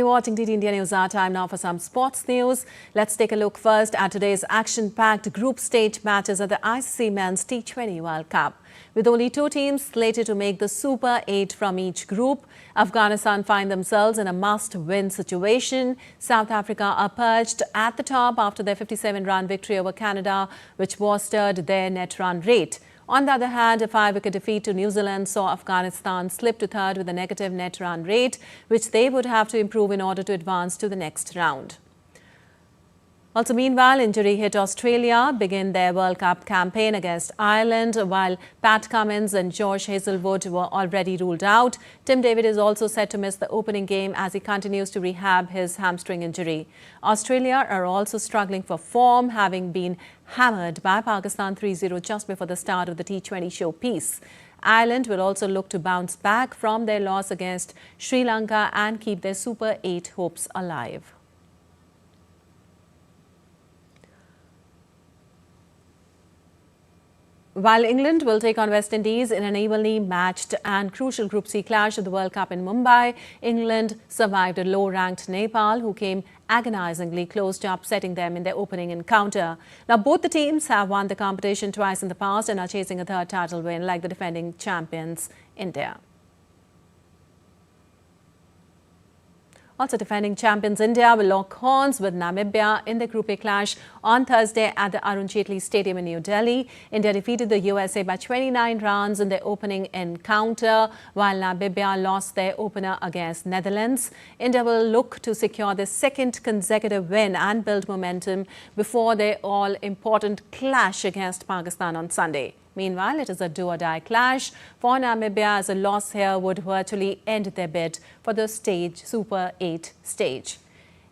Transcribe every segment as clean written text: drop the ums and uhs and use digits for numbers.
You're watching T20 India News. Our time now for some sports news. Let's take a look first at today's action-packed group stage matches at the ICC Men's T20 World Cup. With only two teams slated to make the Super 8 from each group, Afghanistan find themselves in a must-win situation. South Africa are perched at the top after their 57-run victory over Canada, which bolstered their net run rate. On the other hand, a 5-wicket defeat to New Zealand saw Afghanistan slip to third with a negative net run rate, which they would have to improve in order to advance to the next round. Also, meanwhile, injury hit Australia begin their World Cup campaign against Ireland, while Pat Cummins and Josh Hazlewood were already ruled out. Tim David is also set to miss the opening game as he continues to rehab his hamstring injury. Australia are also struggling for form, having been hammered by Pakistan 3-0 just before the start of the T20 showpiece. Ireland will also look to bounce back from their loss against Sri Lanka and keep their Super 8 hopes alive. While England will take on West Indies in an evenly matched and crucial Group C clash of the World Cup in Mumbai, England survived a low-ranked Nepal, who came agonizingly close to upsetting them in their opening encounter. Now, both the teams have won the competition twice in the past and are chasing a third title win like the defending champions, India. Also, defending champions India will lock horns with Namibia in the Group A clash on Thursday at the Arun Jaitley Stadium in New Delhi. India defeated the USA by 29 runs in their opening encounter, while Namibia lost their opener against Netherlands. India will look to secure their second consecutive win and build momentum before their all-important clash against Pakistan on Sunday. Meanwhile, it is a do-or-die clash for Namibia, as a loss here would virtually end their bid for the Super 8 stage.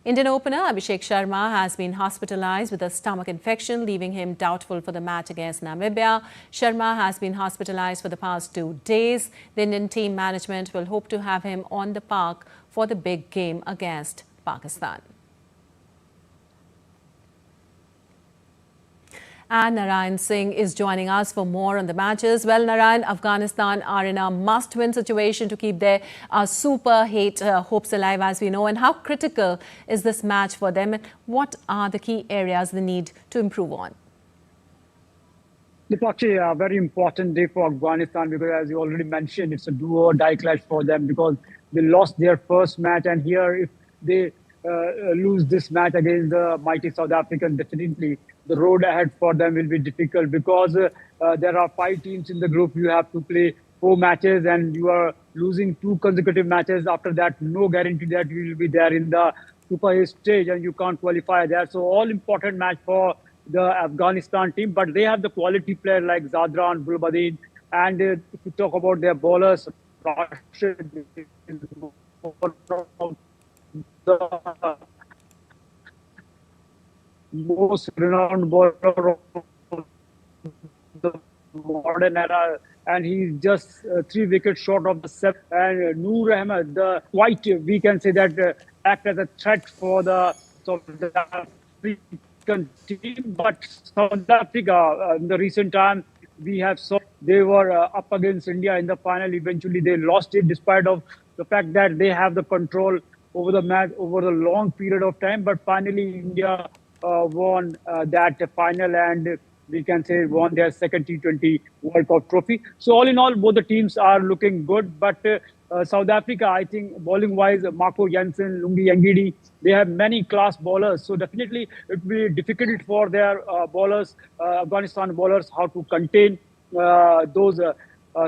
Indian opener Abhishek Sharma has been hospitalized with a stomach infection, leaving him doubtful for the match against Namibia. Sharma has been hospitalized for the past 2 days. The Indian team management will hope to have him on the park for the big game against Pakistan. And Narayan Singh is joining us for more on the matches. Well, Narayan, Afghanistan are in a must-win situation to keep their Super 8 hopes alive, as we know. And how critical is this match for them? And what are the key areas they need to improve on? It's actually a very important day for Afghanistan because, as you already mentioned, it's a do-or-die clash for them because they lost their first match. And here, if they lose this match against the mighty South Africans, definitely the road ahead for them will be difficult because there are 5 teams in the group. You have to play 4 matches and you are losing 2 consecutive matches. After that, no guarantee that you will be there in the Super 8 stage and you can't qualify there. So all important match for the Afghanistan team, but they have the quality player like Zadran, Bulbadin, and if you talk about their bowlers, Rashid is one of the most renowned bowler of the modern era, and he's just 3 wickets short of the 7th. And Noor Ahmed, we can say that act as a threat for the South African team. But South Africa, in the recent time, we have saw they were up against India in the final. Eventually, they lost it, despite of the fact that they have the control over the match over a long period of time. But finally, India won that final, and we can say won their second T20 World Cup trophy. So all in all, both the teams are looking good. But South Africa, I think, bowling-wise, Marco Jansen, Lungi Yangidi, they have many class bowlers. So definitely it will be difficult for their bowlers, Afghanistan bowlers, how to contain those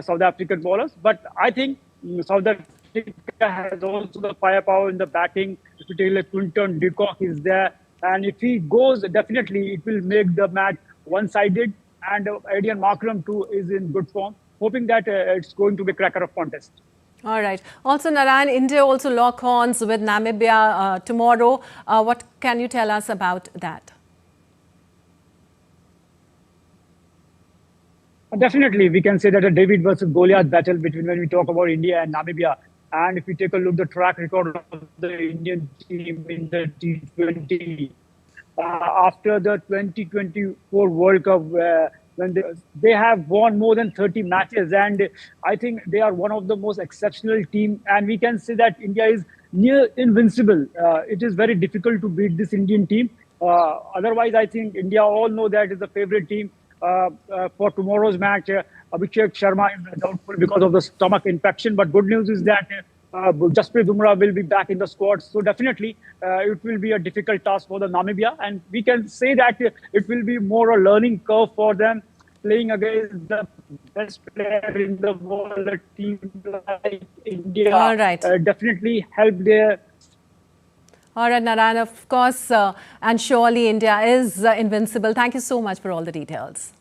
South African bowlers. But I think South Africa has also the firepower in the batting. If you take like Quinton de Kock is there. And if he goes, definitely it will make the match one-sided. And Adian Markram too is in good form, hoping that it's going to be a cracker of contest. All right. Also, Narayan, India also lock horns with Namibia tomorrow. What can you tell us about that? Definitely, we can say that a David versus Goliath battle between when we talk about India and Namibia. And if we take a look at the track record of the Indian team in the T20, after the 2024 World Cup, when they have won more than 30 matches, and I think they are one of the most exceptional team. And we can say that India is near invincible. It is very difficult to beat this Indian team. Otherwise, I think India all know that is the favorite team for tomorrow's match. Abhishek Sharma is doubtful because of the stomach infection. But good news is that Jasprit Bumrah will be back in the squad. So definitely it will be a difficult task for the Namibia. And we can say that it will be more a learning curve for them, playing against the best player in the world, a team like India. All right. Definitely help their... All right, Narayan, of course, and surely India is invincible. Thank you so much for all the details.